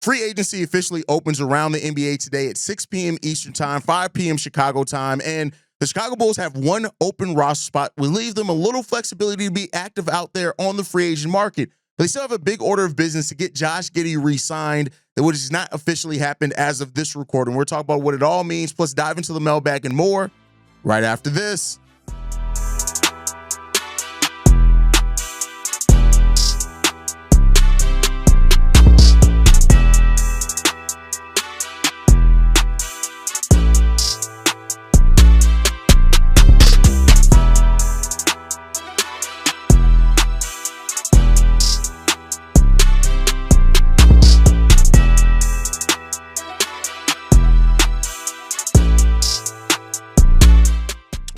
Free agency officially opens around the NBA today at 6 p.m. Eastern time, 5 p.m. Chicago time, and the Chicago Bulls have one open roster spot. We leave them a little flexibility to be active out there on the free agent market. But they still have a big order of business to get Josh Giddey re-signed, which has not officially happened as of this recording. We're talking about what it all means, plus dive into the mailbag and more right after this.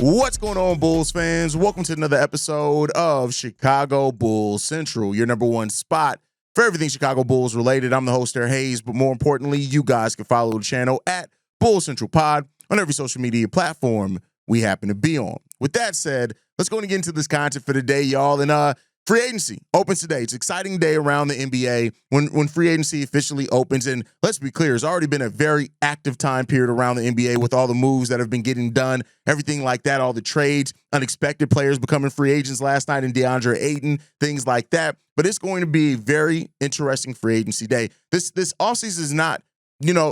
What's going on, Bulls fans? Welcome to another episode of Chicago Bulls Central, your number one spot for everything Chicago Bulls related. I'm the host, Eric Hayes, but more importantly, you guys can follow the channel at Bulls Central Pod on every social media platform we happen to be on. With that said, let's go and get into this content for today, y'all. And free agency opens today. It's an exciting day around the NBA when free agency officially opens. And let's be clear, it's already been a very active time period around the NBA with all the moves that have been getting done, everything like that, all the trades, unexpected players becoming free agents last night in DeAndre Ayton, things like that. But it's going to be a very interesting free agency day. This offseason is not,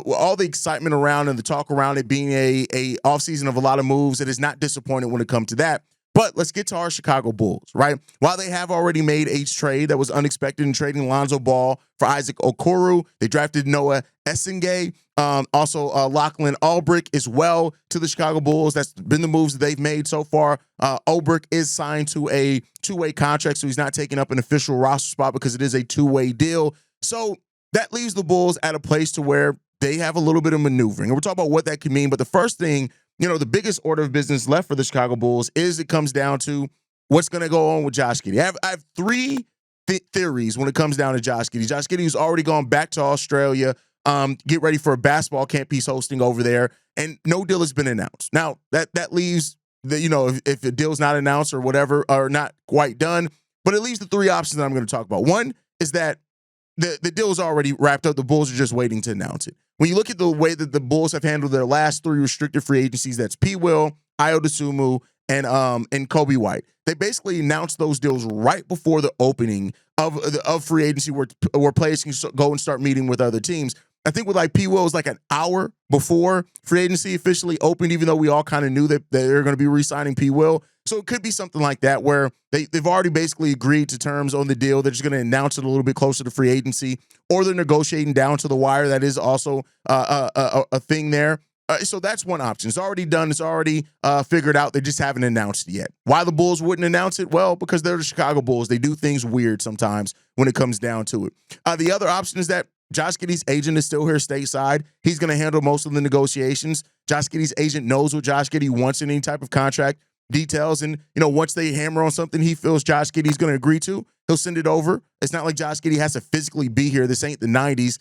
all the excitement around and the talk around it being a offseason of a lot of moves. It is not disappointed when it comes to that. But let's get to our Chicago Bulls, right? While they have already made a trade that was unexpected in trading Lonzo Ball for Isaac Okoro, they drafted Noah Essengay, also Lachlan Ulbrich as well to the Chicago Bulls. That's been the moves that they've made so far. Ulbrich is signed to a two-way contract, so he's not taking up an official roster spot because it is a two-way deal. So that leaves the Bulls at a place to where they have a little bit of maneuvering. And we're talking about what that could mean. But the first thing, the biggest order of business left for the Chicago Bulls is it comes down to what's going to go on with Josh Giddey. I have three theories when it comes down to Josh Giddey. Josh Giddey has already gone back to Australia, get ready for a basketball camp he's hosting over there, and no deal has been announced. Now, that leaves, if a deal's not announced or whatever, or not quite done, but it leaves the three options that I'm going to talk about. One is that the deal is already wrapped up. The Bulls are just waiting to announce it. When you look at the way that the Bulls have handled their last three restricted free agencies, that's P. Will, Ayo Dosunmu, and Kobe White. They basically announced those deals right before the opening of free agency where players can go and start meeting with other teams. I think with P. Will, it was like an hour before free agency officially opened, even though we all kind of knew that they're going to be re-signing P. Will. So it could be something like that where they've already basically agreed to terms on the deal. They're just going to announce it a little bit closer to free agency, or they're negotiating down to the wire. That is also a thing there. So that's one option. It's already done. It's already figured out. They just haven't announced it yet. Why the Bulls wouldn't announce it? Well, because they're the Chicago Bulls. They do things weird sometimes when it comes down to it. The other option is that Josh Giddey's agent is still here stateside. He's going to handle most of the negotiations. Josh Giddey's agent knows what Josh Giddey wants in any type of contract details. And, once they hammer on something he feels Josh Giddey's going to agree to, he'll send it over. It's not like Josh Giddey has to physically be here. This ain't the 90s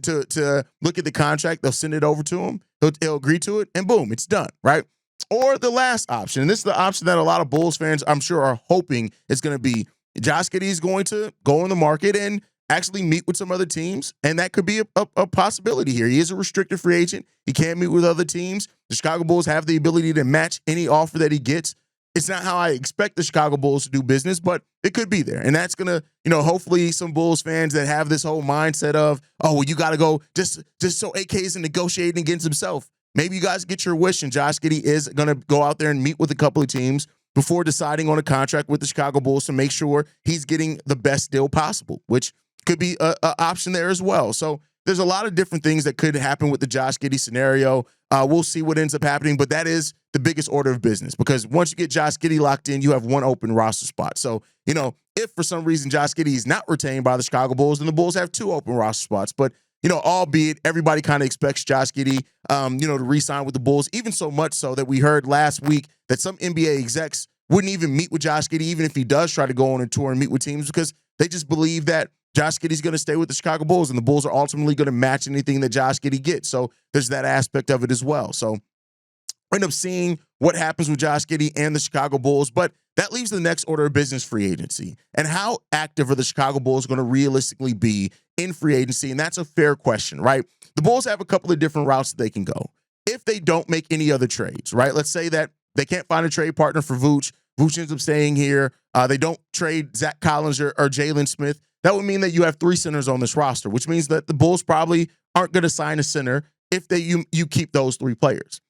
to look at the contract. They'll send it over to him. He'll agree to it, and boom, it's done, right? Or the last option, and this is the option that a lot of Bulls fans, I'm sure, are hoping is going to be Josh Giddey is going to go in the market and actually meet with some other teams, and that could be a possibility here. He is a restricted free agent. He can't meet with other teams. The Chicago Bulls have the ability to match any offer that he gets. It's not how I expect the Chicago Bulls to do business, but it could be there. And that's going to, hopefully some Bulls fans that have this whole mindset of, oh, well, you got to go just so AK isn't negotiating against himself. Maybe you guys get your wish, and Josh Giddey is going to go out there and meet with a couple of teams before deciding on a contract with the Chicago Bulls to make sure he's getting the best deal possible, which could be an option there as well. So there's a lot of different things that could happen with the Josh Giddey scenario. We'll see what ends up happening, but that is the biggest order of business because once you get Josh Giddey locked in, you have one open roster spot. So, if for some reason Josh Giddey is not retained by the Chicago Bulls, then the Bulls have two open roster spots. But, albeit everybody kind of expects Josh Giddey, to re-sign with the Bulls, even so much so that we heard last week that some NBA execs wouldn't even meet with Josh Giddey, even if he does try to go on a tour and meet with teams, because they just believe that Josh Giddey's going to stay with the Chicago Bulls, and the Bulls are ultimately going to match anything that Josh Giddey gets. So there's that aspect of it as well. So we end up seeing what happens with Josh Giddey and the Chicago Bulls, but that leaves the next order of business, free agency. And how active are the Chicago Bulls going to realistically be in free agency, and that's a fair question, right? The Bulls have a couple of different routes that they can go. If they don't make any other trades, right? Let's say that they can't find a trade partner for Vooch. Vooch ends up staying here. They don't trade Zach Collins or Jalen Smith. That would mean that you have 3 centers on this roster, which means that the Bulls probably aren't going to sign a center if you keep those 3 players,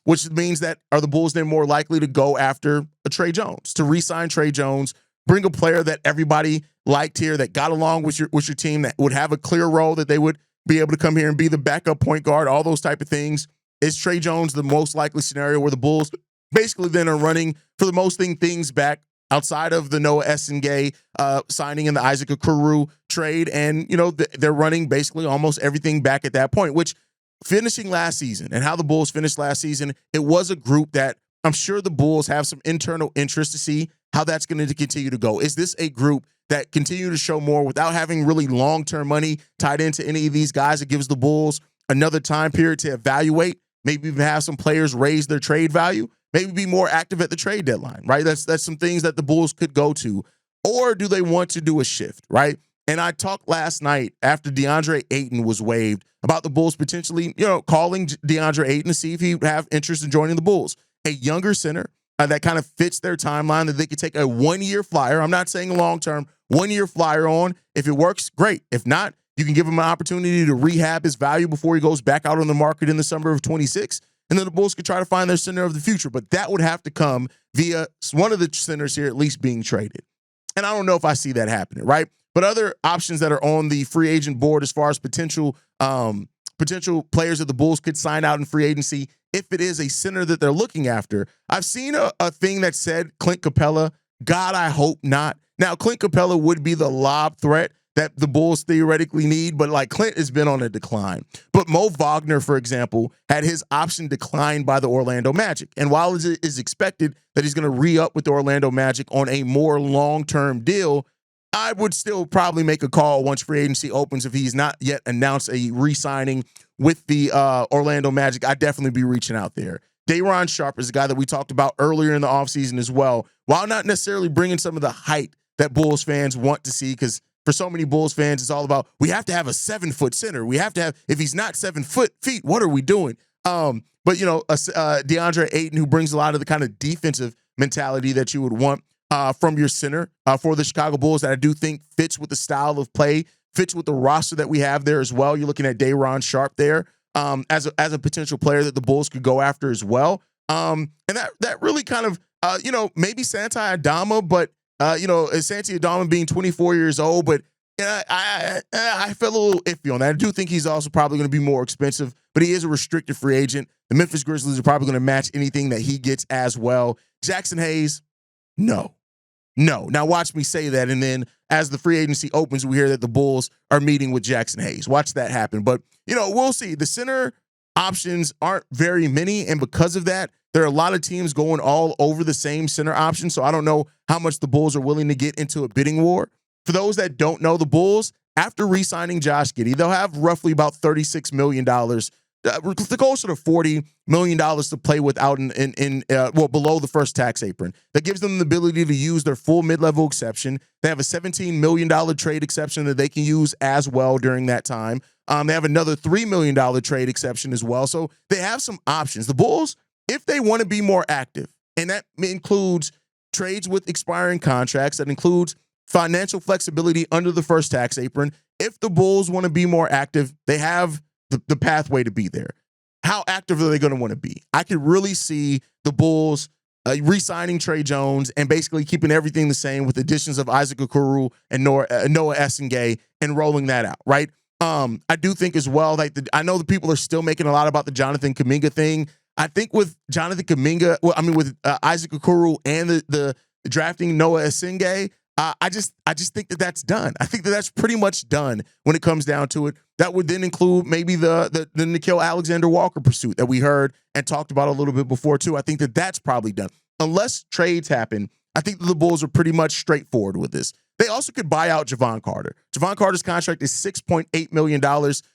which means that are the Bulls then more likely to go after a Tre Jones, to re-sign Tre Jones, bring a player that everybody liked here, that got along with your team, that would have a clear role, that they would be able to come here and be the backup point guard, all those type of things. Is Tre Jones the most likely scenario where the Bulls basically then are running, for the most things back outside of the Noah Essengay signing and the Isaac Okoro trade? And, they're running basically almost everything back at that point, which finishing last season and how the Bulls finished last season, it was a group that I'm sure the Bulls have some internal interest to see how that's going to continue to go. Is this a group that continue to show more without having really long-term money tied into any of these guys? It gives the Bulls another time period to evaluate, maybe even have some players raise their trade value, maybe be more active at the trade deadline, right? That's some things that the Bulls could go to. Or do they want to do a shift, right? And I talked last night after DeAndre Ayton was waived about the Bulls potentially, calling DeAndre Ayton to see if he would have interest in joining the Bulls. A younger center that kind of fits their timeline, that they could take a 1-year flyer. I'm not saying long-term, 1-year flyer on. If it works, great. If not, you can give him an opportunity to rehab his value before he goes back out on the market in the summer of 26. And then the Bulls could try to find their center of the future. But that would have to come via one of the centers here at least being traded. And I don't know if I see that happening, right? But other options that are on the free agent board as far as potential players that the Bulls could sign out in free agency, if it is a center that they're looking after, I've seen a thing that said Clint Capella. God, I hope not. Now, Clint Capella would be the lob threat that the Bulls theoretically need, but Clint has been on a decline. But Mo Wagner, for example, had his option declined by the Orlando Magic. And while it is expected that he's going to re-up with the Orlando Magic on a more long-term deal, I would still probably make a call once free agency opens if he's not yet announced a re-signing with the Orlando Magic. I'd definitely be reaching out there. Sharpe is a guy that we talked about earlier in the offseason as well, while not necessarily bringing some of the height that Bulls fans want to see, because for so many Bulls fans, it's all about, we have to have a 7-foot center. We have to have, if he's not 7 feet, what are we doing? But DeAndre Ayton, who brings a lot of the kind of defensive mentality that you would want from your center for the Chicago Bulls, that I do think fits with the style of play, fits with the roster that we have there as well. You're looking at Sharpe there as a potential player that the Bulls could go after as well. And that really kind of, maybe Santi Aldama, but Santi Aldama being 24 years old, but I felt a little iffy on that. I do think he's also probably going to be more expensive, but he is a restricted free agent. The Memphis Grizzlies are probably going to match anything that he gets as well. Jackson Hayes, no. Now watch me say that, and then as the free agency opens, we hear that the Bulls are meeting with Jackson Hayes. Watch that happen. But, we'll see. The center options aren't very many, and because of that, there are a lot of teams going all over the same center option, so I don't know how much the Bulls are willing to get into a bidding war. For those that don't know, the Bulls, after re-signing Josh Giddey, they'll have roughly about $36 million, closer to $40 million to play with out below the first tax apron. That gives them the ability to use their full mid-level exception. They have a $17 million trade exception that they can use as well during that time. They have another $3 million trade exception as well. So they have some options. The Bulls, if they want to be more active, and that includes trades with expiring contracts, that includes financial flexibility under the first tax apron. If the Bulls want to be more active, they have the pathway to be there. How active are they going to want to be? I could really see the Bulls re-signing Tre Jones and basically keeping everything the same with additions of Isaac Okoro and Noah Essengay and rolling that out, right? I do think as well, I know the people are still making a lot about the Jonathan Kuminga thing. I think with Jonathan Kuminga, with Isaac Okoro and the drafting Noah Essengay, I just think that that's done. I think that that's pretty much done when it comes down to it. That would then include maybe the Nickeil Alexander-Walker pursuit that we heard and talked about a little bit before too. I think that that's probably done. Unless trades happen, I think that the Bulls are pretty much straightforward with this. They also could buy out Javon Carter. Javon Carter's contract is $6.8 million,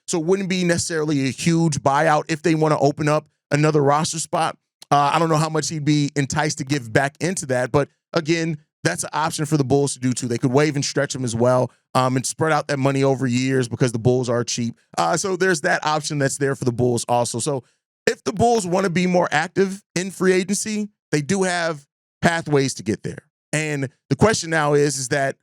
so it wouldn't be necessarily a huge buyout if they want to open up another roster spot. I don't know how much he'd be enticed to give back into that, but again, that's an option for the Bulls to do too. They could waive and stretch him as well, and spread out that money over years because the Bulls are cheap. So there's that option that's there for the Bulls also. So if the Bulls want to be more active in free agency, they do have pathways to get there. And the question now is that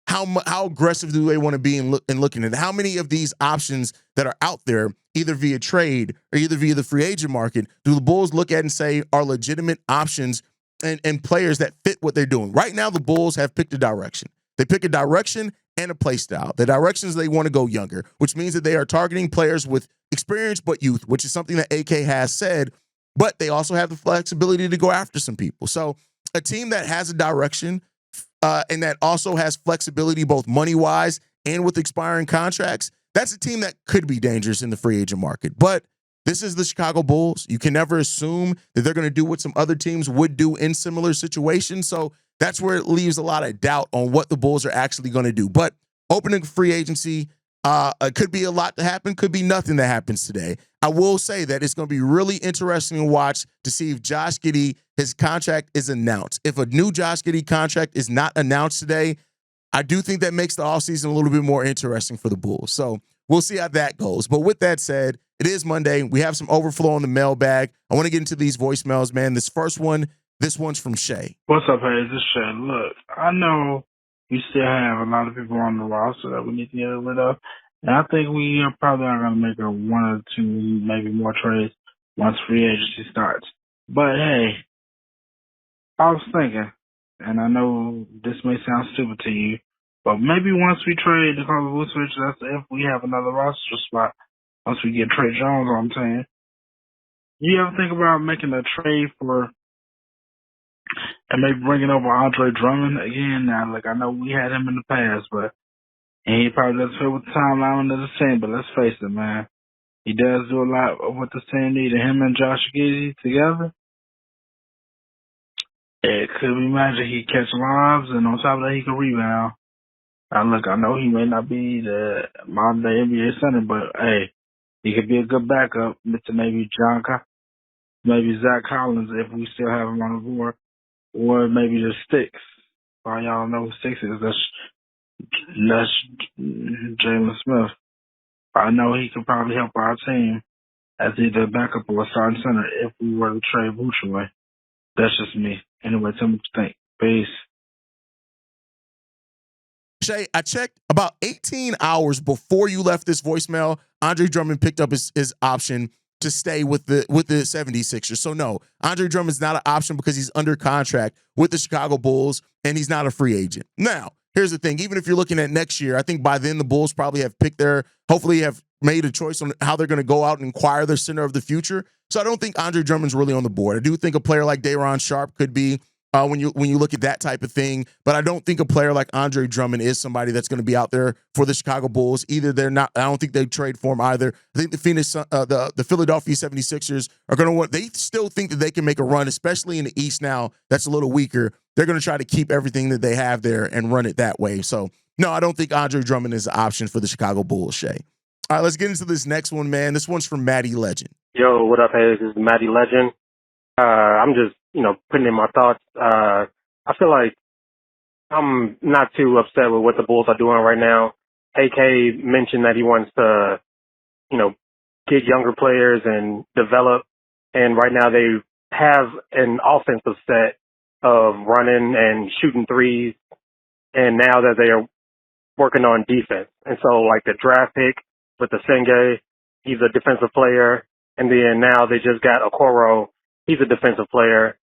how aggressive do they want to be in looking at it? How many of these options that are out there, either via trade or either via the free agent market, do the Bulls look at and say are legitimate options and players that fit what they're doing? Right now, the Bulls have picked a direction. They pick a direction and a play style. The directions they want to go younger, which means that they are targeting players with experience but youth, which is something that AK has said, but they also have the flexibility to go after some people. So a team that has a direction and that also has flexibility both money-wise and with expiring contracts, that's a team that could be dangerous in the free agent market. But this is the Chicago Bulls. You can never assume that they're going to do what some other teams would do in similar situations. So that's where it leaves a lot of doubt on what the Bulls are actually going to do. But opening free agency, could be a lot to happen, could be nothing that happens today. I will say that it's going to be really interesting to watch to see if Josh Giddey, his contract is announced. If a new Josh Giddey contract is not announced today, I do think that makes the offseason a little bit more interesting for the Bulls. So we'll see how that goes. But with that said, it is Monday. We have some overflow on the mailbag. I want to get into these voicemails, man. This one's from Shay. What's up, Hayes? This is Shay. Look, I know we still have a lot of people on the roster that we need to get rid of. And I think we are probably not going to make one or two, maybe more trades once free agency starts. But hey, I was thinking, and I know this may sound stupid to you, but maybe once we trade the Carlos Vucevic, that's if we have another roster spot, once we get Tre Jones on the team. You ever think about making a trade for and maybe bringing over Andre Drummond again? Now, like, I know we had him in the past, but and he probably doesn't fit with the timeline of the team. But let's face it, man, he does do a lot of what the team needed. Him and Josh Giddey together, it could be magic. He catch lobs, and on top of that, he can rebound. Now, look, I know he may not be the modern day NBA center, but hey, he could be a good backup to maybe maybe Zach Collins if we still have him on the board. Or maybe the Sticks. All y'all know who Sticks is. That's Jalen Smith. I know he could probably help our team as either backup or a starting center if we were to trade Vucevic away. That's just me. Anyway, tell me what you think. Peace. Shay, I checked about 18 hours before you left this voicemail. Andre Drummond picked up his option to stay with the 76ers. So no, Andre Drummond's not an option because he's under contract with the Chicago Bulls and he's not a free agent. Now, here's the thing. Even if you're looking at next year, I think by then the Bulls probably have hopefully have made a choice on how they're going to go out and acquire their center of the future. So I don't think Andre Drummond's really on the board. I do think a player like Sharpe could be when you look at that type of thing. But I don't think a player like Andre Drummond is somebody that's going to be out there for the Chicago Bulls. Either they're not. I don't think they trade for him either. I think the Philadelphia 76ers are going to want. They still think that they can make a run, especially in the East now. That's a little weaker. They're going to try to keep everything that they have there and run it that way. So no, I don't think Andre Drummond is an option for the Chicago Bulls. Shay. All right, let's get into this next one, man. This one's from Maddie Legend. Yo, what up, Hayes? This is Maddie Legend. I'm just, putting in my thoughts. I feel like I'm not too upset with what the Bulls are doing right now. AK mentioned that he wants to, get younger players and develop. And right now they have an offensive set of running and shooting threes. And now that they are working on defense. And so like the draft pick with the Senge, he's a defensive player. And then now they just got Okoro. He's a defensive player.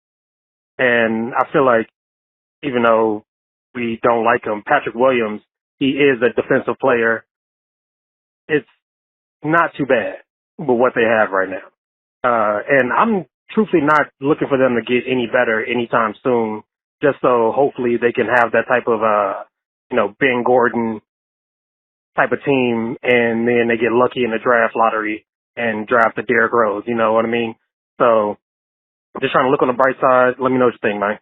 And I feel like even though we don't like him, Patrick Williams, he is a defensive player. It's not too bad with what they have right now. And I'm truthfully not looking for them to get any better anytime soon, just so hopefully they can have that type of, Ben Gordon type of team, and then they get lucky in the draft lottery and draft the Derrick Rose, you know what I mean? So just trying to look on the bright side. Let me know what you think, man.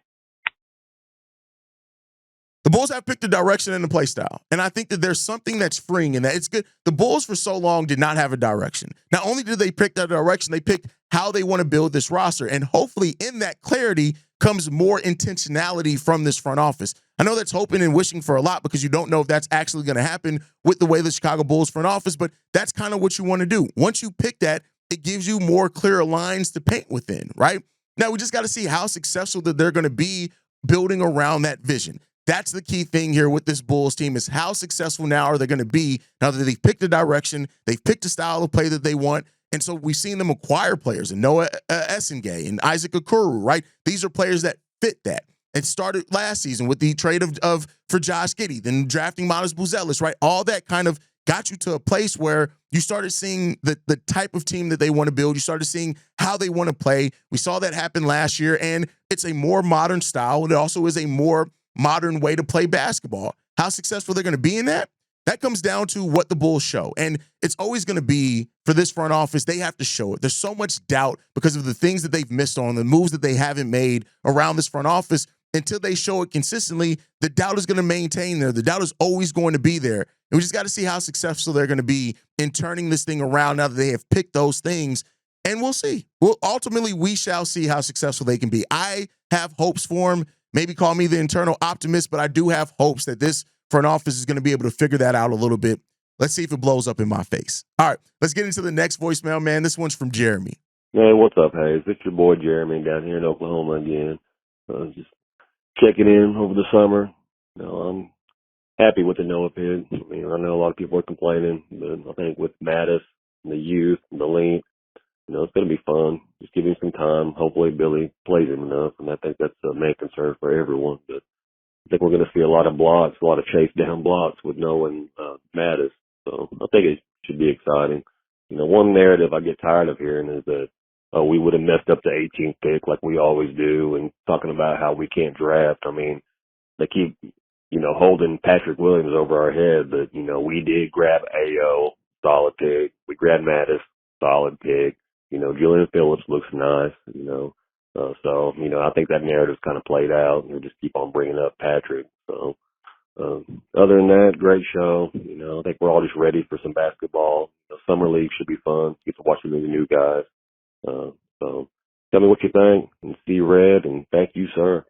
The Bulls have picked a direction and a play style. And I think that there's something that's freeing in that. It's good. The Bulls for so long did not have a direction. Not only did they pick that direction, they picked how they want to build this roster. And hopefully in that clarity comes more intentionality from this front office. I know that's hoping and wishing for a lot because you don't know if that's actually going to happen with the way the Chicago Bulls front office, but that's kind of what you want to do. Once you pick that, it gives you more clear lines to paint within, right? Now we just got to see how successful that they're going to be building around that vision. That's the key thing here with this Bulls team is how successful now are they going to be now that they've picked a direction, they've picked a style of play that they want. And so we've seen them acquire players and Noah Essengay and Isaac Okoro, right? These are players that fit that. It started last season with the trade for Josh Giddey, then drafting Matas Buzelis, right? All that kind of got you to a place where you started seeing the type of team that they want to build. You started seeing how they want to play. We saw that happen last year, and it's a more modern style. And it also is a more modern way to play basketball. How successful they're going to be in that comes down to what the Bulls show. And it's always going to be, for this front office, they have to show it. There's so much doubt because of the things that they've missed on, the moves that they haven't made around this front office. Until they show it consistently, the doubt is going to maintain there. The doubt is always going to be there. And we just got to see how successful they're going to be in turning this thing around now that they have picked those things. And we'll see. Well, ultimately, we shall see how successful they can be. I have hopes for them. Maybe call me the internal optimist, but I do have hopes that this front office is going to be able to figure that out a little bit. Let's see if it blows up in my face. All right, let's get into the next voicemail, man. This one's from Jeremy. Hey, what's up, Hayes? It's your boy Jeremy down here in Oklahoma again. Just checking in over the summer. I'm happy with the Noah pick. I mean, I know a lot of people are complaining, but I think with Mattis, the youth, the length, it's going to be fun. Just give him some time. Hopefully Billy plays him enough, and I think that's the main concern for everyone. But I think we're going to see a lot of blocks, a lot of chase down blocks with Noah and Mattis. So I think it should be exciting. One narrative I get tired of hearing is that, we would have messed up the 18th pick like we always do, and talking about how we can't draft. I mean, they keep, holding Patrick Williams over our head, but, we did grab AO, solid pick. We grabbed Mattis, solid pick. Julian Phillips looks nice, so, I think that narrative's kind of played out. We just keep on bringing up Patrick. So, other than that, great show. I think we're all just ready for some basketball. Summer league should be fun. Get to watch some of the new guys. So tell me what you think, and see red, and thank you, sir.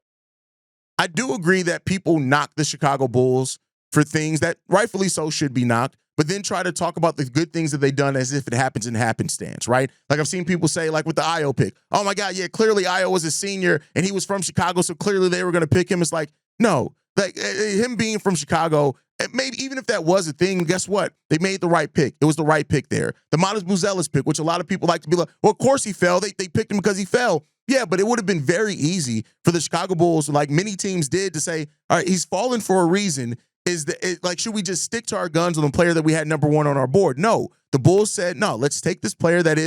I do agree that people knock the Chicago Bulls for things that rightfully so should be knocked, but then try to talk about the good things that they've done as if it happens in happenstance, right? Like I've seen people say, like with the Io pick, oh my God, yeah, clearly Io was a senior and he was from Chicago, so clearly they were going to pick him. It's like, no, like him being from Chicago, maybe even if that was a thing, guess what? They made the right pick. It was the right pick there. The Matas Buzelis pick, which a lot of people like to be like, well, of course he fell. They picked him because he fell. Yeah, but it would have been very easy for the Chicago Bulls, like many teams did, to say, all right, he's fallen for a reason. Should we just stick to our guns on the player that we had number one on our board? No. The Bulls said, no, let's take this player that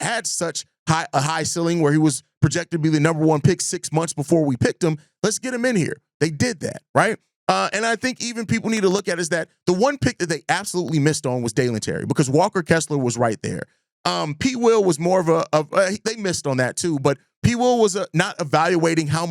had such a high ceiling where he was projected to be the number one pick 6 months before we picked him. Let's get him in here. They did that, right? And I think even people need to look at is that the one pick that they absolutely missed on was Dalen Terry because Walker Kessler was right there. P. Will was more of they missed on that too, but P. Will was not evaluating how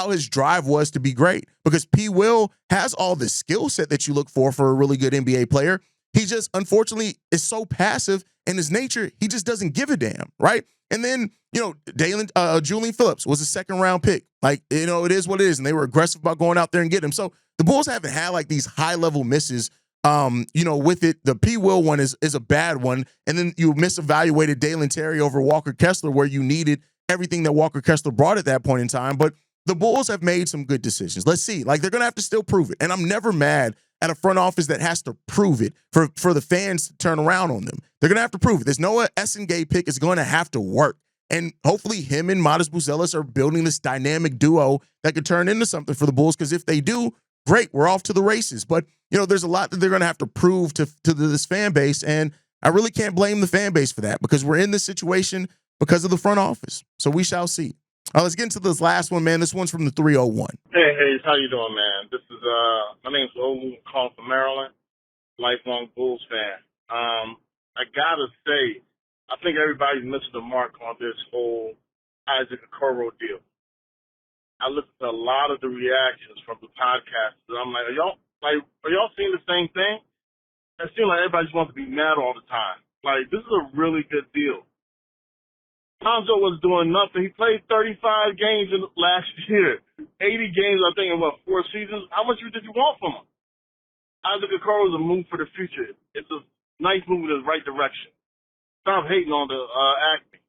his drive was to be great because P. Will has all the skill set that you look for a really good NBA player. He just, unfortunately, is so passive in his nature, he just doesn't give a damn, right? And then, Julian Phillips was a second-round pick. Like, it is what it is, and they were aggressive about going out there and getting him. So the Bulls haven't had, like, these high-level misses, with it. The P. Will one is a bad one, and then you misevaluated Dalen Terry over Walker Kessler where you needed everything that Walker Kessler brought at that point in time. But the Bulls have made some good decisions. Let's see. Like, they're going to have to still prove it. And I'm never mad at a front office that has to prove it for the fans to turn around on them. They're going to have to prove it. This Noah Essengay pick is going to have to work. And hopefully him and Matas Buzelis are building this dynamic duo that could turn into something for the Bulls, because if they do, great, we're off to the races. But, there's a lot that they're going to have to prove to this fan base, and I really can't blame the fan base for that because we're in this situation because of the front office. So we shall see. Let's get into this last one, man. This one's from the 301. Hey, how you doing, man? This is my name's Owen, calling from Maryland, lifelong Bulls fan. I gotta say, I think everybody's missing the mark on this whole Isaac Okoro deal. I listened to a lot of the reactions from the podcast, and I'm like, are y'all seeing the same thing? It seems like everybody just wants to be mad all the time. Like, this is a really good deal. Lonzo was doing nothing. He played 35 games last year, 80 games, I think, in 4 seasons. How much did you want from him? Isaac Okoro is a move for the future. It's a nice move in the right direction. Stop hating on the Acme.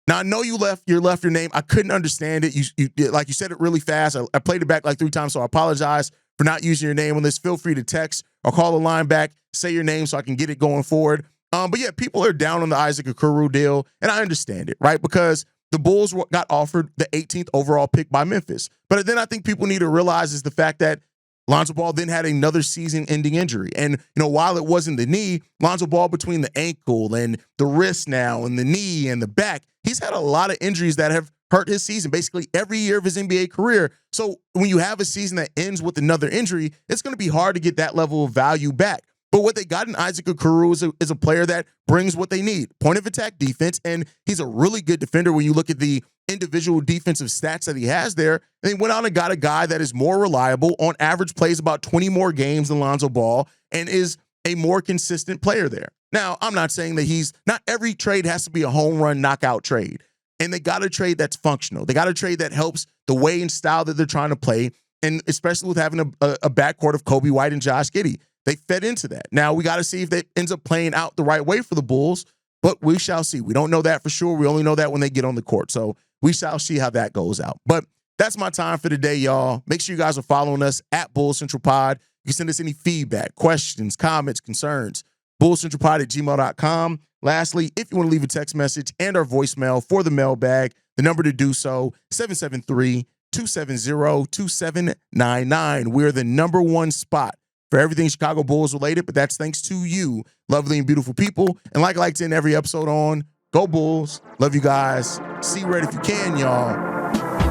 Now I know you left your name. I couldn't understand it. You like you said it really fast. I played it back like 3 times, so I apologize for not using your name on this. Feel free to text or call the line back, say your name so I can get it going forward. But yeah, people are down on the Isaac Okoro deal, and I understand it, right? Because the Bulls got offered the 18th overall pick by Memphis. But then I think people need to realize is the fact that Lonzo Ball then had another season-ending injury. And, while it wasn't the knee, Lonzo Ball between the ankle and the wrist now and the knee and the back, he's had a lot of injuries that have hurt his season basically every year of his NBA career. So when you have a season that ends with another injury, it's going to be hard to get that level of value back. But what they got in Isaac Okoro is a player that brings what they need, point of attack defense, and he's a really good defender when you look at the individual defensive stats that he has there. And he went out and got a guy that is more reliable, on average plays about 20 more games than Lonzo Ball, and is a more consistent player there. Now, I'm not saying that not every trade has to be a home run knockout trade. And they got a trade that's functional. They got a trade that helps the way and style that they're trying to play, and especially with having a backcourt of Kobe White and Josh Giddey. They fed into that. Now, we got to see if that ends up playing out the right way for the Bulls, but we shall see. We don't know that for sure. We only know that when they get on the court. So we shall see how that goes out. But that's my time for today, y'all. Make sure you guys are following us at Bulls Central Pod. You can send us any feedback, questions, comments, concerns, bullscentralpod@gmail.com. Lastly, if you want to leave a text message and our voicemail for the mailbag, the number to do so, 773-270-2799. We're the #1 spot for everything Chicago Bulls related, but that's thanks to you, lovely and beautiful people. And like I like to end every episode on, go Bulls. Love you guys. See red if you can, y'all.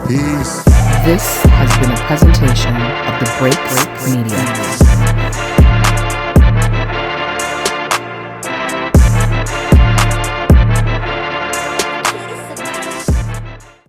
Peace. This has been a presentation of the Break Media.